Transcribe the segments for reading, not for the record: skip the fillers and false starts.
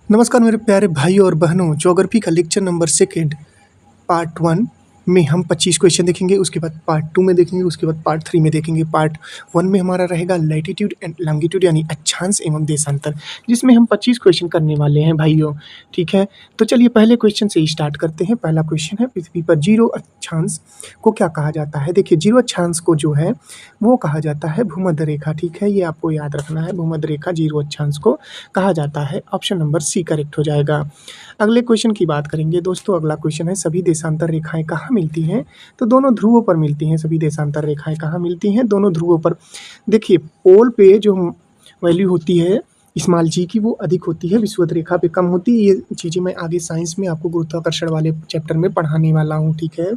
नमस्कार मेरे प्यारे भाइयों और बहनों। ज्योग्राफी का लेक्चर नंबर सेकेंड पार्ट 1 में हम 25 क्वेश्चन देखेंगे। उसके बाद पार्ट 2 में देखेंगे। उसके बाद पार्ट 3 में देखेंगे। पार्ट 1 में हमारा रहेगा लैटिट्यूड एंड लॉन्गिट्यूड यानी अक्षांश एवं देशांतर, जिसमें हम 25 क्वेश्चन करने वाले हैं भाइयों। ठीक है, तो चलिए पहले क्वेश्चन से ही स्टार्ट करते हैं। पहला क्वेश्चन है, पृथ्वी पर जीरो अक्षांश को क्या कहा जाता है। देखिए, जीरो अक्षांश को जो है वो कहा जाता है भूमध्य रेखा। ठीक है, ये आपको याद रखना है। भूमध्य रेखा जीरो अक्षांश को कहा जाता है। ऑप्शन नंबर सी करेक्ट हो जाएगा। अगले क्वेश्चन की बात करेंगे दोस्तों। अगला क्वेश्चन है, सभी देशांतर रेखाएं कहाँ मिलती हैं। तो दोनों ध्रुवों पर मिलती हैं। सभी देशांतर रेखाएं कहाँ मिलती हैं, दोनों ध्रुवों पर। देखिए, पोल पे जो वैल्यू होती है स्मॉल जी की वो अधिक होती है, विषुवत रेखा पे कम होती है। ये चीज़ें मैं आगे साइंस में आपको गुरुत्वाकर्षण वाले चैप्टर में पढ़ाने वाला हूँ। ठीक है,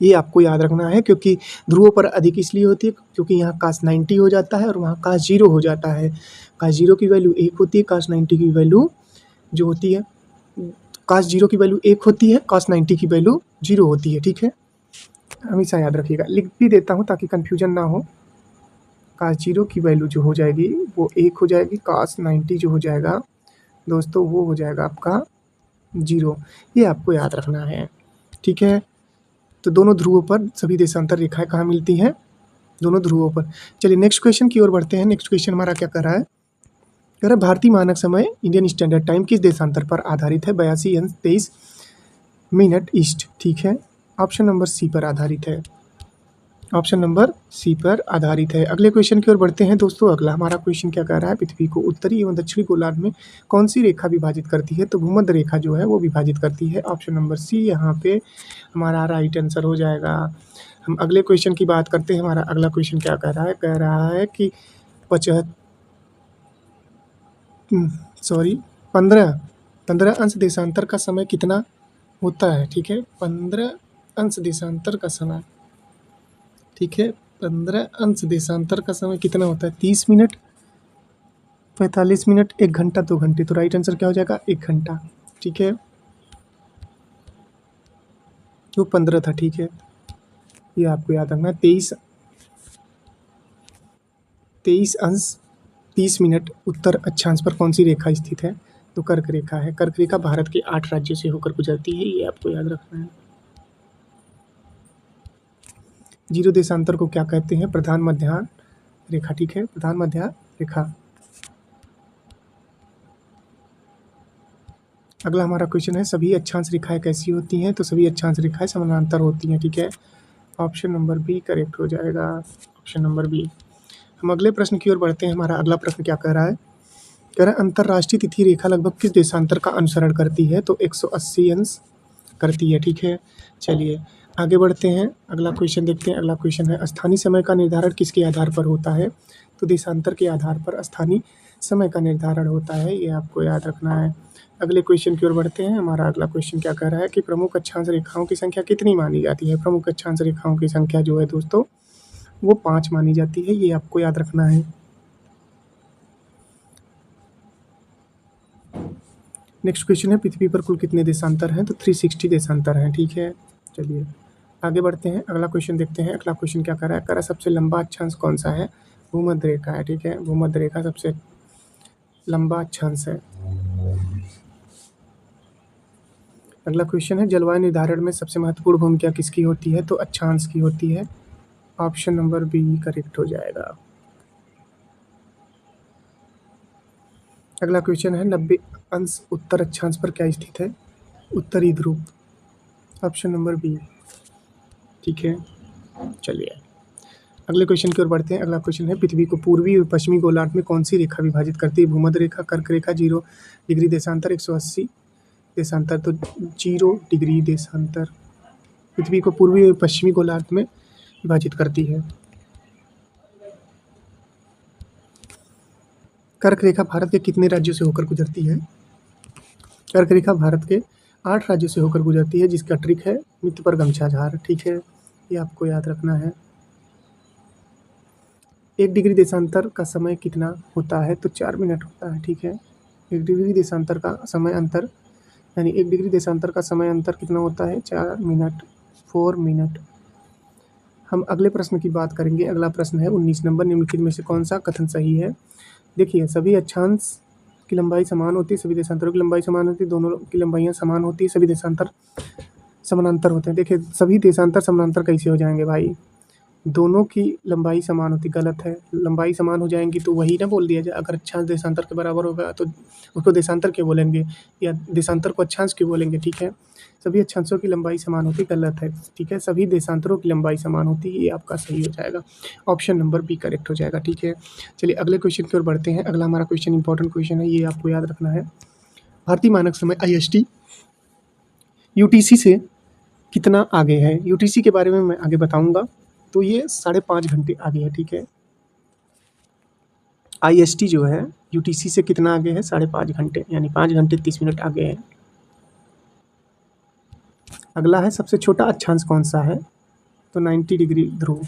ये आपको याद रखना है, क्योंकि ध्रुवों पर अधिक इसलिए होती है क्योंकि यहाँ काश 90 हो जाता है और वहाँ काश 0 हो जाता है। काश 0 की वैल्यू 1 होती है, काश 90 की वैल्यू जो होती है, काश 0 की वैल्यू 1 होती है, काश 90 की वैल्यू 0 होती है। ठीक है, हमेशा याद रखिएगा। लिख भी देता हूँ ताकि कन्फ्यूजन ना हो। काश 0 की वैल्यू जो हो जाएगी वो 1 हो जाएगी, काश 90 जो हो जाएगा दोस्तों वो हो जाएगा आपका 0। ये आपको याद रखना है। ठीक है, तो दोनों ध्रुवों पर सभी देशांतर रेखाएं कहाँ मिलती हैं, दोनों ध्रुवों पर। चलिए नेक्स्ट क्वेश्चन की ओर बढ़ते हैं। नेक्स्ट क्वेश्चन हमारा क्या कर रहा है, कह रहा है भारतीय मानक समय इंडियन स्टैंडर्ड टाइम किस देशांतर पर आधारित है। 82 अंश 23 मिनट ईस्ट। ठीक है, ऑप्शन नंबर सी पर आधारित है। ऑप्शन नंबर सी पर आधारित है। अगले क्वेश्चन की ओर बढ़ते हैं दोस्तों। अगला हमारा क्वेश्चन क्या कह रहा है, पृथ्वी को उत्तरी एवं दक्षिणी गोलार्ध में कौन सी रेखा विभाजित करती है। तो भूमध्य रेखा जो है वो विभाजित करती है। ऑप्शन नंबर सी यहाँ पे हमारा राइट आंसर हो जाएगा। हम अगले क्वेश्चन की बात करते हैं। हमारा अगला क्वेश्चन क्या कह रहा है कि 15 अंश देशांतर का समय कितना होता है। ठीक है, 15 अंश देशांतर का समय। ठीक है, 15 अंश देशांतर का समय कितना होता है, 30 मिनट, 45 मिनट, 1 घंटा, 2 घंटे। तो राइट आंसर क्या हो जाएगा, 1 घंटा। ठीक है, वो 15 था। ठीक है, ये आपको याद रखना है। 23 अंश 30 मिनट उत्तर अक्षांश पर कौन सी रेखा स्थित है। तो कर्क रेखा है। कर्क रेखा भारत के 8 राज्यों से होकर गुजरती है, ये आपको याद रखना है। जीरो देशांतर को क्या कहते हैं, प्रधान मध्याह्न रेखा। ठीक है, प्रधान मध्याह्न रेखा। अगला हमारा क्वेश्चन है, सभी अक्षांश रेखाएं कैसी होती हैं। तो सभी अक्षांश रेखाएं समानांतर होती हैं। ठीक है, ऑप्शन नंबर बी करेक्ट हो जाएगा। Option number B. हम अगले प्रश्न की ओर बढ़ते हैं। हमारा अगला प्रश्न क्या कह रहा है, कह रहा है अंतर्राष्ट्रीय तिथि रेखा लगभग किस देशांतर का अनुसरण करती है। तो 180 अंश करती है। ठीक है, चलिए आगे बढ़ते हैं। अगला क्वेश्चन देखते हैं। अगला क्वेश्चन है, स्थानीय समय का निर्धारण किसके आधार पर होता है। तो देशांतर के आधार पर स्थानीय समय का निर्धारण होता है, ये आपको याद रखना है। अगले क्वेश्चन की ओर बढ़ते हैं। हमारा अगला क्वेश्चन क्या कह रहा है कि प्रमुख अक्षांश रेखाओं की संख्या कितनी मानी जाती है। प्रमुख अक्षांश रेखाओं की संख्या जो है दोस्तों वो 5 मानी जाती है, ये आपको याद रखना है। नेक्स्ट क्वेश्चन है, पृथ्वी पर कुल कितने देशांतर हैं। तो 360 देशांतर हैं। ठीक है, चलिए आगे बढ़ते हैं। अगला क्वेश्चन देखते हैं। अगला क्वेश्चन क्या कर रहा है, कह रहा है सबसे लंबा अक्षांश कौन सा है। भूमध्य रेखा है। ठीक है, भूमध्य रेखा सबसे लंबा अक्षांश है। अगला क्वेश्चन है, जलवायु निर्धारण में सबसे महत्वपूर्ण भूमिका किसकी होती है। तो अक्षांश की होती है। ऑप्शन नंबर बी करेक्ट हो जाएगा। अगला क्वेश्चन है, 90 अंश उत्तर अक्षांश पर क्या स्थित है। उत्तरी ध्रुव। Option number B. ठीक है, चलिए अगले क्वेश्चन की ओर बढ़ते हैं। अगला क्वेश्चन है, पृथ्वी को पूर्वी और पश्चिमी गोलार्ध में कौन सी रेखा विभाजित करती है। भूमध्य रेखा, कर्क रेखा, 0 डिग्री देशांतर, 180 देशांतर। तो 0 डिग्री देशांतर पृथ्वी को पूर्वी और पश्चिमी गोलार्ध में विभाजित करती है। कर्क रेखा भारत के कितने राज्यों से होकर गुजरती है। कर्क रेखा भारत के 8 राज्यों से होकर गुजरती है, जिसका ट्रिक है मित्र पर गमछा झार। ठीक है, ये आपको याद रखना है। 1 डिग्री देशांतर का समय कितना होता है। तो 4 मिनट होता है। ठीक है, 1 डिग्री देशांतर का समय अंतर यानी 1 डिग्री देशांतर का समय अंतर कितना होता है, 4 मिनट, 4 मिनट। हम अगले प्रश्न की बात करेंगे। अगला प्रश्न है 19 नंबर, निम्नलिखित में से कौन सा कथन सही है। देखिए, सभी अक्षांश की लंबाई समान होती है, सभी देशांतरों की लंबाई समान होती है, दोनों की लंबाइयाँ समान होती है, सभी देशांतर समानांतर होते हैं। देखिए सभी देशांतर समानांतर कैसे हो जाएंगे भाई, दोनों की लंबाई समान होती, गलत है। लंबाई समान हो जाएंगी तो वही ना बोल दिया जाए, अगर अक्षांश देशांतर के बराबर होगा तो उसको देशांतर क्यों बोलेंगे, या देशांतर को अक्षांश क्यों बोलेंगे। ठीक है, सभी अक्षांशों की लंबाई समान होती, गलत है। ठीक है, सभी देशांतरों की लंबाई समान होती है, ये आपका सही हो जाएगा, ऑप्शन नंबर बी करेक्ट हो जाएगा। ठीक है, चलिए अगले क्वेश्चन की ओर बढ़ते हैं। अगला हमारा क्वेश्चन इंपॉर्टेंट क्वेश्चन है, ये आपको याद रखना है। भारतीय मानक समय IST UTC से कितना आगे है। UTC के बारे में मैं आगे बताऊंगा, तो ये 5.5 घंटे आगे है। ठीक है, IST जो है UTC से कितना आगे है, 5.5 घंटे, यानी 5 घंटे 30 मिनट आगे है। अगला है सबसे छोटा अक्षांश कौन सा है, तो 90 डिग्री ध्रुव।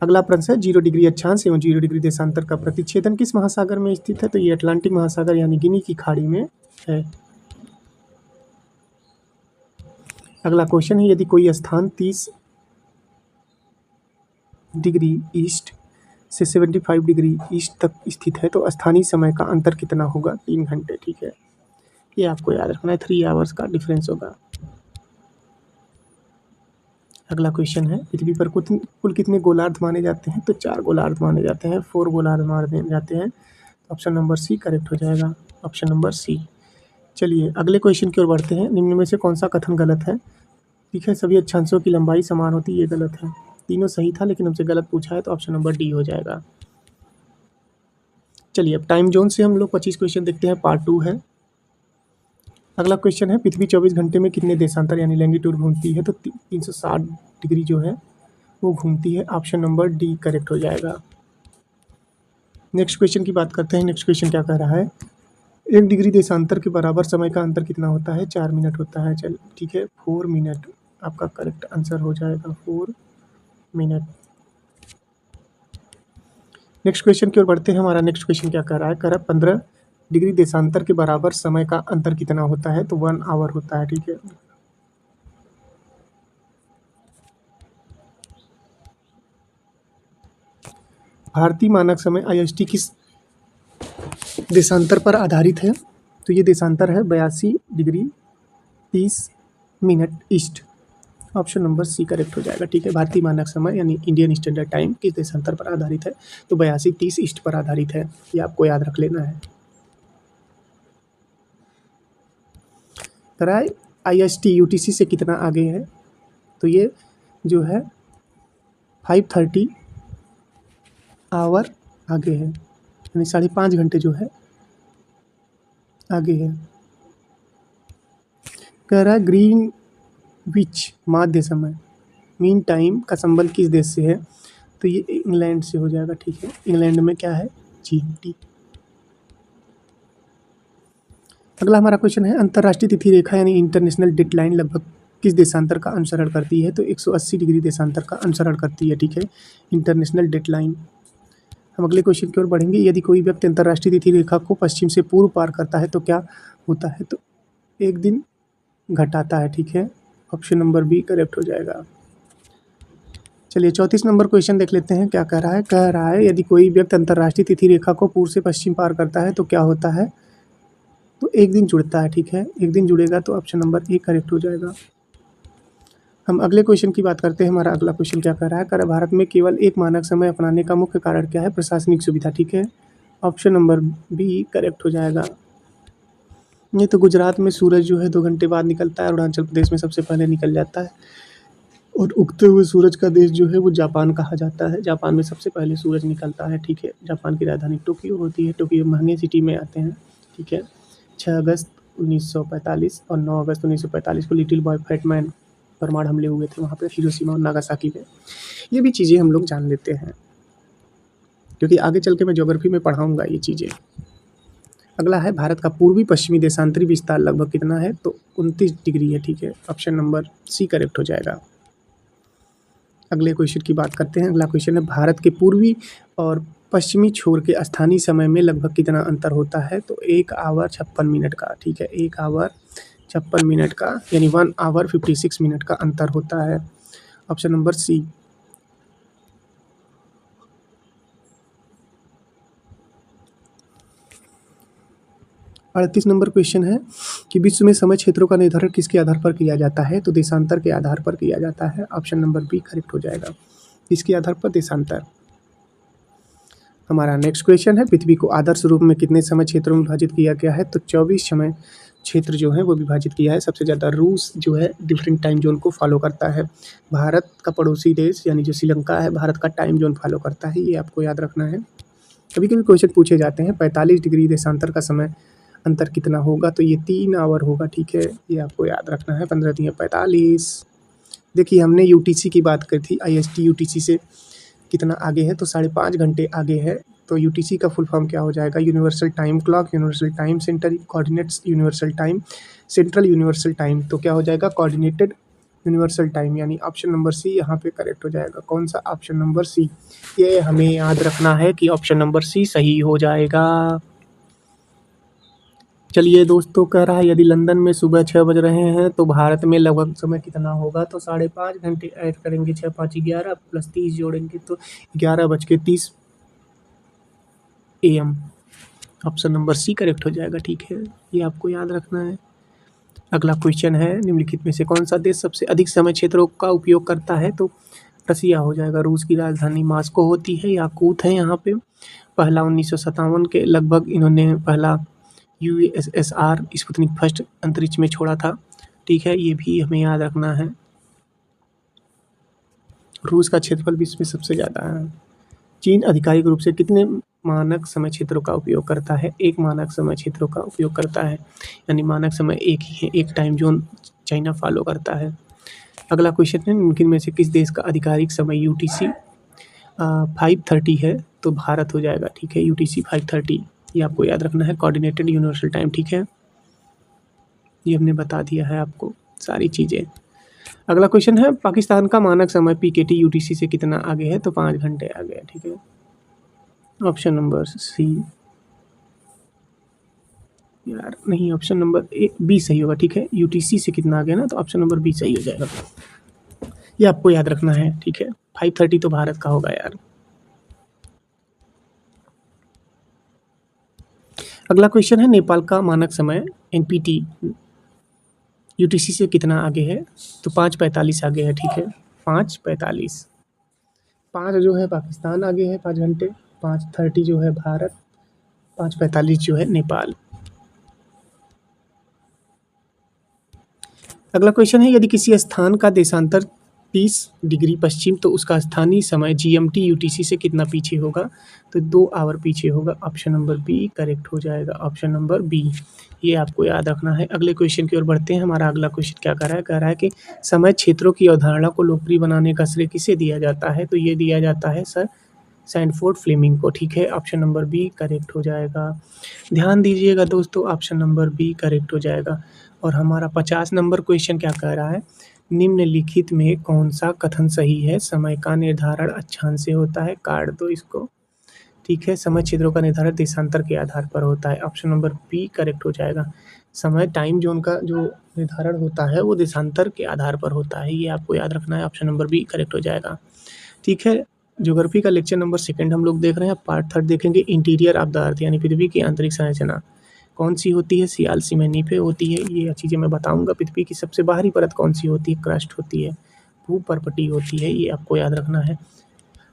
अगला प्रश्न है 0 डिग्री अक्षांश एवं 0 डिग्री देशांतर का प्रतिच्छेदन किस महासागर में स्थित है, तो ये अटलांटिक महासागर यानी गिनी की खाड़ी में है। अगला क्वेश्चन है यदि कोई स्थान 30 डिग्री ईस्ट से 75 डिग्री ईस्ट तक स्थित है तो स्थानीय समय का अंतर कितना होगा, 3 घंटे। ठीक है, ये आपको याद रखना है, 3 आवर्स का डिफरेंस होगा। अगला क्वेश्चन है पृथ्वी पर कुल कितने गोलार्ध माने जाते हैं, तो 4 गोलार्ध माने जाते हैं, 4 गोलार्ध माने जाते हैं। ऑप्शन नंबर सी करेक्ट हो जाएगा, ऑप्शन नंबर सी। चलिए अगले क्वेश्चन की ओर बढ़ते हैं। निम्न में से कौन सा कथन गलत है। ठीक है, सभी अक्षांशों की लंबाई समान होती है, ये गलत है। तीनों सही था लेकिन हमसे गलत पूछा है, तो ऑप्शन नंबर डी हो जाएगा। चलिए अब टाइम जोन से हम लोग 25 क्वेश्चन देखते हैं, पार्ट 2 है। अगला क्वेश्चन है पृथ्वी 24 घंटे में कितने देशांतर यानी लैंगिट्यूड घूमती है, तो 360 डिग्री जो है वो घूमती है, ऑप्शन नंबर डी करेक्ट हो जाएगा। नेक्स्ट क्वेश्चन की बात करते हैं। नेक्स्ट क्वेश्चन क्या कह रहा है, 1 डिग्री देशांतर के बराबर समय का अंतर कितना होता है, 4 मिनट होता है। चल ठीक है, 4 मिनट आपका करेक्ट आंसर हो जाएगा, 4 मिनट। नेक्स्ट क्वेश्चन की ओर बढ़ते हैं। हमारा नेक्स्ट क्वेश्चन क्या कह रहा है, कह रहा है 15 डिग्री देशांतर के बराबर समय का अंतर कितना होता है, तो 1 आवर होता है। ठीक है, भारतीय मानक समय IST किस देशांतर पर आधारित है, तो ये देशांतर है 82 degree 30 minute east, option number C correct हो जाएगा। ठीक है, भारतीय मानक समय यानी इंडियन स्टैंडर्ड टाइम किस देशांतर पर आधारित है, तो 82-30 ईस्ट पर आधारित है, ये आपको याद रख लेना है। कराए IST UTC से कितना आगे है, तो ये जो है 5:30 आवर आगे है, यानी 5.5 घंटे जो है आगे है। कह रहा है ग्रीन विच माध्य समय मीन टाइम का संबंध किस देश से है, तो ये इंग्लैंड से हो जाएगा। ठीक है, इंग्लैंड में क्या है, GMT। अगला हमारा क्वेश्चन है अंतर्राष्ट्रीय तिथि रेखा यानी इंटरनेशनल डेडलाइन लगभग किस देशांतर का अनुसरण करती है, तो 180 डिग्री देशांतर का अनुसरण करती है। ठीक है, इंटरनेशनल डेडलाइन। हम अगले क्वेश्चन की ओर बढ़ेंगे। यदि कोई व्यक्ति अंतर्राष्ट्रीय तिथि रेखा को पश्चिम से पूर्व पार करता है तो क्या होता है, तो 1 दिन घटाता है। ठीक है, ऑप्शन नंबर बी करेक्ट हो जाएगा। चलिए 34 नंबर क्वेश्चन देख लेते हैं, क्या कह रहा है, कह रहा है यदि कोई व्यक्ति अंतर्राष्ट्रीय तिथि रेखा को पूर्व से पश्चिम पार करता है तो क्या होता है, तो 1 दिन जुड़ता है। ठीक है, 1 दिन जुड़ेगा, तो ऑप्शन नंबर ए करेक्ट हो जाएगा। हम अगले क्वेश्चन की बात करते हैं। हमारा अगला क्वेश्चन क्या कह रहा है, कर भारत में केवल एक मानक समय अपनाने का मुख्य कारण क्या है, प्रशासनिक सुविधा। ठीक है, ऑप्शन नंबर बी करेक्ट हो जाएगा। ये तो गुजरात में सूरज जो है 2 घंटे बाद निकलता है, अरुणाचल प्रदेश में सबसे पहले निकल जाता है, और उगते हुए सूरज का देश जो है वो जापान कहा जाता है। जापान में सबसे पहले सूरज निकलता है। ठीक है, जापान की राजधानी टोक्यो होती है, टोक्यो महंगे सिटी में आते हैं। ठीक है, 6 अगस्त 1945 और 9 अगस्त 1945 को लिटिल बॉय फैट मैन परमाणु हमले हुए थे वहाँ पे हिरोशिमा और नागासाकी में। ये भी चीज़ें हम लोग जान लेते हैं क्योंकि आगे चल के मैं ज्योग्राफी में पढ़ाऊँगा ये चीज़ें। अगला है भारत का पूर्वी पश्चिमी देशांतरी विस्तार लगभग कितना है, तो 29 डिग्री है। ठीक है, ऑप्शन नंबर सी करेक्ट हो जाएगा। अगले क्वेश्चन की बात करते हैं। अगला क्वेश्चन है भारत के पूर्वी और पश्चिमी छोर के स्थानीय समय में लगभग कितना अंतर होता है, तो 1 आवर 56 मिनट का। ठीक है, 1 आवर 56 मिनट का, यानी 1 आवर 56 मिनट का अंतर होता है, option number C. 38 number question है कि विश्व में समय क्षेत्रों का निर्धारण किसके आधार पर किया जाता है? तो देशांतर के आधार पर किया जाता है। ऑप्शन नंबर बी करेक्ट हो जाएगा। इसके आधार पर देशांतर। हमारा नेक्स्ट क्वेश्चन है, पृथ्वी को आदर्श रूप में कितने समय क्षेत्रों में विभाजित किया गया है? तो 24 समय क्षेत्र जो है वो विभाजित किया है। सबसे ज़्यादा रूस जो है डिफरेंट टाइम जोन को फॉलो करता है। भारत का पड़ोसी देश यानी जो श्रीलंका है, भारत का टाइम जोन फॉलो करता है, ये आपको याद रखना है। कभी कभी क्वेश्चन पूछे जाते हैं 45 डिग्री देशांतर का समय अंतर कितना होगा? तो ये 3 आवर होगा, ठीक है, ये आपको याद रखना है। 15 दिया 45। देखिए हमने यूटीसी की बात करी थी, आईएसटी यूटीसी से कितना आगे है? तो 5.5 घंटे आगे है। तो यूटीसी का फुल फॉर्म क्या हो जाएगा? Universal time clock, universal time center, coordinates universal time, central universal time. तो क्या हो जाएगा? कोऑर्डिनेटेड यूनिवर्सल टाइम, यानी ऑप्शन नंबर सी यहाँ पे करेक्ट हो जाएगा। कौन सा? Option number C. ये हमें याद रखना है कि ऑप्शन नंबर सी सही हो जाएगा। चलिए दोस्तों, कह रहा है यदि लंदन में सुबह 6 बज रहे हैं तो भारत में लगभग समय कितना होगा? तो 5.5 घंटे ऐड करेंगे, 6 5 11 प्लस 30 जोड़ेंगे तो 11:30 AM। Option number C correct हो जाएगा, ठीक है, ये आपको याद रखना है। अगला क्वेश्चन है, निम्नलिखित में से कौन सा देश सबसे अधिक समय क्षेत्रों का उपयोग करता है? तो रसिया हो जाएगा। रूस की राजधानी मॉस्को होती है, याकूत है यहाँ पे। पहला 1957 के लगभग इन्होंने पहला USSR स्पुतनिक फर्स्ट अंतरिक्ष में छोड़ा था, ठीक है, ये भी हमें याद रखना है। रूस का क्षेत्रफल विश्व में सबसे ज़्यादा है। चीन आधिकारिक रूप से कितने मानक समय क्षेत्रों का उपयोग करता है? एक मानक समय क्षेत्रों का उपयोग करता है, यानी मानक समय एक ही है, एक टाइम जोन चाइना फॉलो करता है। अगला क्वेश्चन है, निम्न में से किस देश का आधिकारिक समय UTC 5:30 है? तो भारत हो जाएगा, ठीक है, UTC 5:30, ये आपको याद रखना है। कोऑर्डिनेटेड यूनिवर्सल टाइम, ठीक है, ये हमने बता दिया है आपको सारी चीज़ें। अगला क्वेश्चन है, पाकिस्तान का मानक समय PKT UTC से कितना आगे है? तो 5 घंटे आगे है, ठीक है, ऑप्शन नंबर सी। यार नहीं, ऑप्शन नंबर बी सही होगा, ठीक है, UTC से कितना आगे है ना, तो ऑप्शन नंबर बी सही हो जाएगा। ये आपको याद रखना है, ठीक है। 5:30 तो भारत का होगा यार। अगला क्वेश्चन है, नेपाल का मानक समय NPT UTC से कितना आगे है? तो 5:45 आगे है, ठीक है, 5:45। 5 जो है पाकिस्तान आगे है 5 घंटे, 5:30 जो है भारत, 5:45 जो है नेपाल। अगला क्वेश्चन है, यदि किसी स्थान का देशांतर 30 डिग्री पश्चिम तो उसका स्थानीय समय GMT UTC से कितना पीछे होगा? तो 2 आवर पीछे होगा। ऑप्शन नंबर बी करेक्ट हो जाएगा, ऑप्शन नंबर बी, ये आपको याद रखना है। अगले क्वेश्चन की ओर बढ़ते हैं। हमारा अगला क्वेश्चन क्या कह रहा है? कह रहा है कि समय क्षेत्रों की अवधारणा को लोकप्रिय बनाने का श्रेय किसे दिया जाता है? तो ये दिया जाता है सर सैंडफोर्ड फ्लेमिंग को, ठीक है, ऑप्शन नंबर बी करेक्ट हो जाएगा। ध्यान दीजिएगा दोस्तों, ऑप्शन नंबर बी करेक्ट हो जाएगा। और हमारा 50 नंबर क्वेश्चन क्या कह रहा है? निम्नलिखित में कौन सा कथन सही है? समय का निर्धारण अक्षांश से होता है, काट दो इसको, ठीक है। समय क्षेत्रों का निर्धारण देशांतर के आधार पर होता है, ऑप्शन नंबर बी करेक्ट हो जाएगा। समय टाइम जोन का जो निर्धारण होता है वो देशांतर के आधार पर होता है, ये आपको याद रखना है, ऑप्शन नंबर बी करेक्ट हो जाएगा, ठीक है। ज्योग्राफी का लेक्चर नंबर 2 हम लोग देख रहे हैं। पार्ट 3 देखेंगे, इंटीरियर ऑफ द अर्थ, यानी पृथ्वी की आंतरिक संरचना कौन सी होती है? सियाल सीमेनीफे होती है, ये चीज़ें मैं बताऊंगा। पृथ्वी की सबसे बाहरी परत कौन सी होती है? क्रस्ट होती है, भूपर्पटी होती है, ये आपको याद रखना है।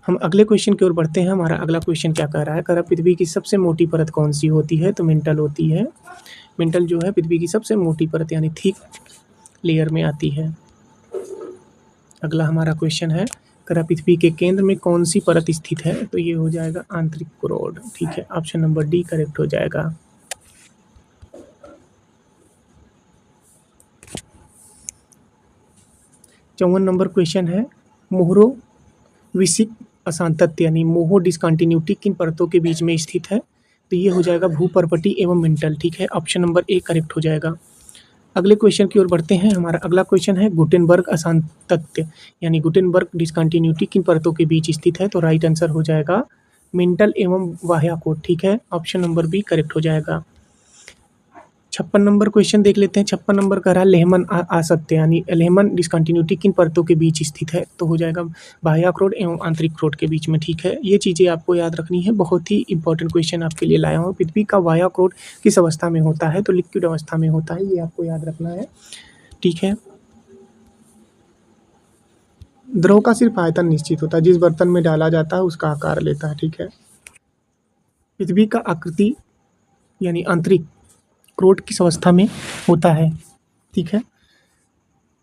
हम अगले क्वेश्चन की ओर बढ़ते हैं। हमारा अगला क्वेश्चन क्या कह रहा है? कह रहा है पृथ्वी की सबसे मोटी परत कौन सी होती है? तो मेंटल होती है। मेंटल जो है पृथ्वी की सबसे मोटी परत यानी थिक लेयर में आती है। अगला हमारा क्वेश्चन है, कह रहा पृथ्वी के केंद्र में कौन सी परत स्थित है? तो ये हो जाएगा आंतरिक कोरोड, ठीक है, ऑप्शन नंबर डी करेक्ट हो जाएगा। चौवन नंबर क्वेश्चन है, मोहरो विसिक असांतत्य यानी मोहो डिसकंटिन्यूटी किन परतों के बीच में स्थित है? तो ये हो जाएगा भूपर्पटी एवं मेंटल, ठीक है, ऑप्शन नंबर ए करेक्ट हो जाएगा। अगले क्वेश्चन की ओर बढ़ते हैं। हमारा अगला क्वेश्चन है, गुटेनबर्ग असांतत्य यानी गुटेनबर्ग डिसकंटिन्यूटी किन परतों के बीच स्थित है? तो राइट आंसर हो जाएगा मेंटल एवं वाह्याकोट, ठीक है, ऑप्शन नंबर बी करेक्ट हो जाएगा। 56 नंबर क्वेश्चन देख लेते हैं। 56 नंबर कह रहा है लेहमन आसक्ति यानी लेहमन डिसकंटिन्यूटी किन परतों के बीच स्थित है? तो हो जाएगा बाह्य अखरोट एवं आंतरिक अखरोट के बीच में, ठीक है। ये चीज़ें आपको याद रखनी है, बहुत ही इंपॉर्टेंट क्वेश्चन आपके लिए लाया हूँ। पृथ्वी का बाह्य अखरोट किस अवस्था में होता है? तो लिक्विड अवस्था में होता है, ये आपको याद रखना है, ठीक है। द्रव का सिर्फ आयतन निश्चित होता है, जिस बर्तन में डाला जाता है उसका आकार लेता है, ठीक है। पृथ्वी का आकृति यानी आंतरिक अखरोट किस अवस्था में होता है? ठीक है।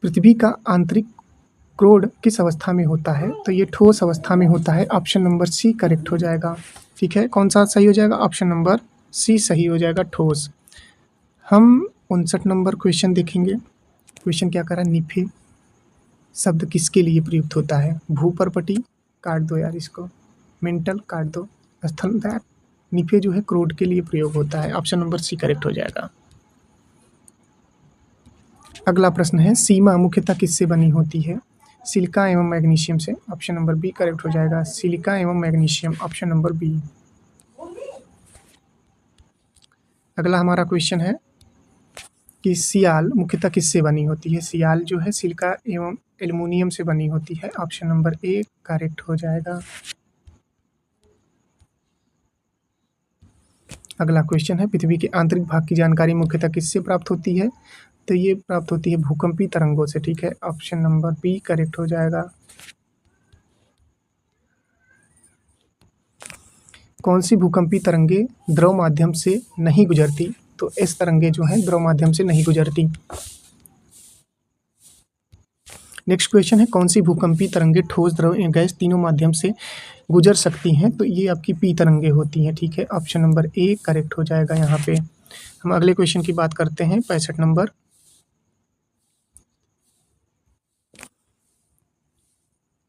पृथ्वी का आंतरिक अखरोट किस अवस्था में होता है? तो ये ठोस अवस्था में होता है। ऑप्शन नंबर सी करेक्ट हो जाएगा, ठीक है। कौन सा सही हो जाएगा? ऑप्शन नंबर सी सही हो जाएगा, ठोस। हम 59 नंबर क्वेश्चन देखेंगे। क्वेश्चन क्या कर रहा है? निफे शब्द किसके लिए प्रयुक्त होता है? भूपर्पटी, काट दो यार इसको, मेंटल काट दो, स्थल दैट, निफे जो है क्रोड के लिए प्रयोग होता है। ऑप्शन नंबर सी करेक्ट हो जाएगा। अगला प्रश्न है, सीमा मुख्यतः किससे बनी होती है? सिलिका एवं मैग्नीशियम से। ऑप्शन नंबर बी करेक्ट हो जाएगा, सिलिका एवं मैग्नीशियम, ऑप्शन नंबर बी। अगला हमारा क्वेश्चन है कि सियाल मुख्यतः किससे बनी होती है? सियाल जो है सिलिका एवं एल्युमिनियम से बनी होती है। ऑप्शन नंबर ए करेक्ट हो जाएगा। अगला क्वेश्चन है, पृथ्वी के आंतरिक भाग की जानकारी मुख्यतः किससे प्राप्त होती है? तो ये प्राप्त होती है भूकंपी तरंगों से, ठीक है। ऑप्शन नंबर बी करेक्ट हो जाएगा। कौन सी भूकंपी तरंगे द्रव माध्यम से नहीं गुजरती? तो एस तरंगे जो हैं द्रव माध्यम से नहीं गुजरती। नेक्स्ट क्वेश्चन है, कौन सी भूकंपी तरंगे ठोस, द्रव या गैस तीनों माध्यम से गुजर सकती हैं? तो ये आपकी पी तरंगे होती हैं, ठीक है। ऑप्शन नंबर ए करेक्ट हो जाएगा यहाँ पे। हम अगले क्वेश्चन की बात करते हैं, 65 नंबर।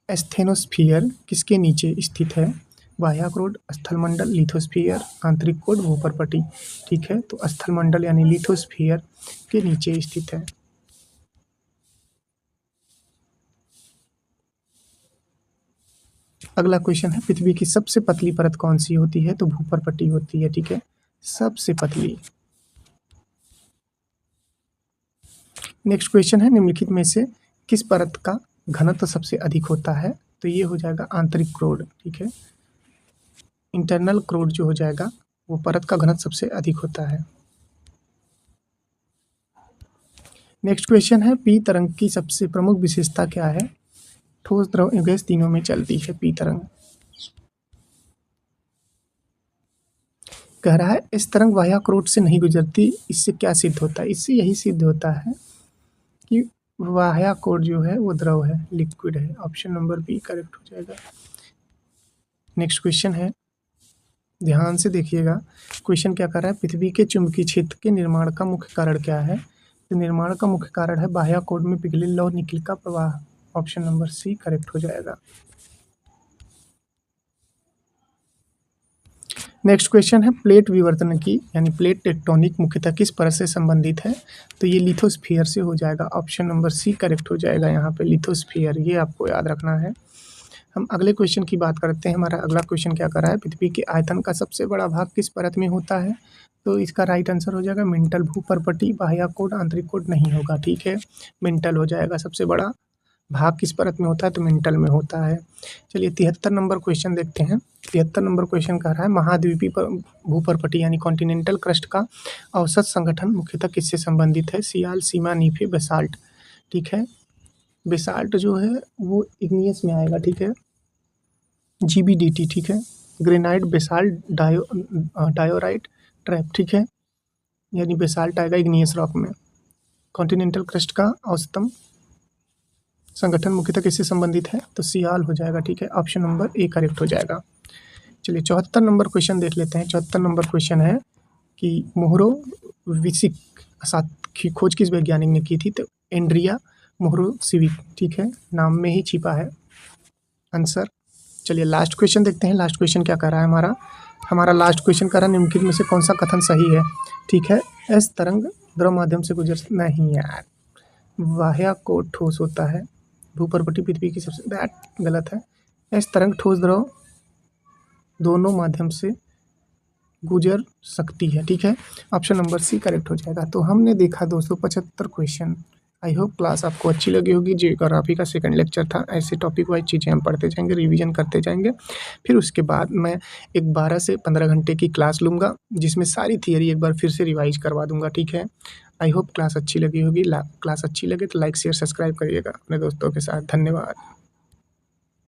एस्थेनोस्फीयर किसके नीचे स्थित है? बाह्य अखरोट, स्थलमंडल, लिथोस्फीयर, आंतरिक अखरोट, भूपर्पटी, ठीक है। तो स्थलमंडल यानी लिथोस्फीयर के नीचे स्थित है। अगला क्वेश्चन है, पृथ्वी की सबसे पतली परत कौन सी होती है? तो भूपर्पटी होती है, ठीक है, सबसे पतली। नेक्स्ट क्वेश्चन है, निम्नलिखित में से किस परत का घनत्व सबसे अधिक होता है? तो ये हो जाएगा आंतरिक अखरोट, ठीक है। इंटरनल अखरोट जो हो जाएगा वो परत का घनत्व सबसे अधिक होता है। नेक्स्ट क्वेश्चन है, पी तरंग की सबसे प्रमुख विशेषता क्या है? ठोस, द्रव या गैस तीनों में चलती है पी तरंग। कह रहा है इस तरंग बाह्य अखरोट से नहीं गुजरती, इससे क्या सिद्ध होता है? इससे यही सिद्ध होता है कि बाह्य अखरोट जो है वो द्रव है, लिक्विड है। ऑप्शन नंबर बी करेक्ट हो जाएगा। नेक्स्ट क्वेश्चन है, ध्यान से देखिएगा। क्वेश्चन क्या कर रहा है, पृथ्वी के चुंबकीय क्षेत्र के निर्माण का मुख्य कारण क्या है? तो निर्माण का मुख्य कारण है बाह्य अखरोट में पिघले लौह निकल का प्रवाह। ऑप्शन नंबर सी करेक्ट हो जाएगा। नेक्स्ट क्वेश्चन है, प्लेट विवर्तन की यानी प्लेट टेक्टोनिक मुख्यतः किस परत से संबंधित है? तो ये लिथोस्फीयर से हो जाएगा। ऑप्शन नंबर सी करेक्ट हो जाएगा यहाँ पे, लिथोस्फीयर, ये आपको याद रखना है। हम अगले क्वेश्चन की बात करते हैं। हमारा अगला क्वेश्चन क्या कर रहा है, पृथ्वी के आयतन का सबसे बड़ा भाग किस परत में होता है? तो इसका राइट आंसर हो जाएगा मेंटल, भूपर्पटी, बाह्य अखरोट, आंतरिक अखरोट नहीं होगा, ठीक है। मेंटल हो जाएगा, सबसे बड़ा भाग किस परत में होता है? तो मेंटल में होता है। चलिए 73 नंबर क्वेश्चन देखते हैं। 73 नंबर क्वेश्चन कह रहा है, महाद्वीपीय भूपर्पटी यानी कॉन्टिनेंटल क्रस्ट का औसत संगठन मुख्यतः किससे संबंधित है? सियाल, सीमा, नीफे, बेसाल्ट, ठीक है। बेसाल्ट जो है वो इग्नियस में आएगा, ठीक है, जीबीडीटी, ठीक है। ग्रेनाइट, बेसाल्ट, डायोराइट, ट्रैप, ठीक है, यानी बेसाल्ट आएगा इग्नियस रॉक में। कॉन्टिनेंटल क्रस्ट का औसतम संगठन मुख्यतः किससे संबंधित है? तो सियाल हो जाएगा, ठीक है। ऑप्शन नंबर ए करेक्ट हो जाएगा। चलिए 74 नंबर क्वेश्चन देख लेते हैं। 74 नंबर क्वेश्चन है कि मोहरोविसिक की खोज किस वैज्ञानिक ने की थी? तो एंड्रिया मोहरोविसिक, ठीक है, नाम में ही छिपा है आंसर। चलिए लास्ट क्वेश्चन देखते हैं। लास्ट क्वेश्चन क्या कर रहा है हमारा लास्ट क्वेश्चन कर रहा है, निम्नलिखित में से कौन सा कथन सही है? ठीक है, एस तरंग द्रव माध्यम से गुजर नहीं यार, बाह्य अखरोट ठोस होता है, भूपर्पटी पृथ्वी की सबसे, दैट गलत है। एस तरंग ठोस द्रव दोनों माध्यम से गुजर सकती है। ठीक है, ऑप्शन नंबर सी करेक्ट हो जाएगा। तो हमने देखा दोस्तों 75 क्वेश्चन। आई होप क्लास आपको अच्छी लगी होगी। जियोग्राफी का सेकंड लेक्चर था। ऐसे टॉपिक वाइज चीज़ें हम पढ़ते जाएंगे, रिवीजन करते जाएंगे। फिर उसके बाद मैं एक 12 से 15 घंटे की क्लास लूँगा, जिसमें सारी थियरी एक बार फिर से रिवाइज करवा दूंगा। ठीक है, आई होप क्लास अच्छी लगी होगी। क्लास अच्छी लगे तो लाइक शेयर सब्सक्राइब करिएगा अपने दोस्तों के साथ। धन्यवाद।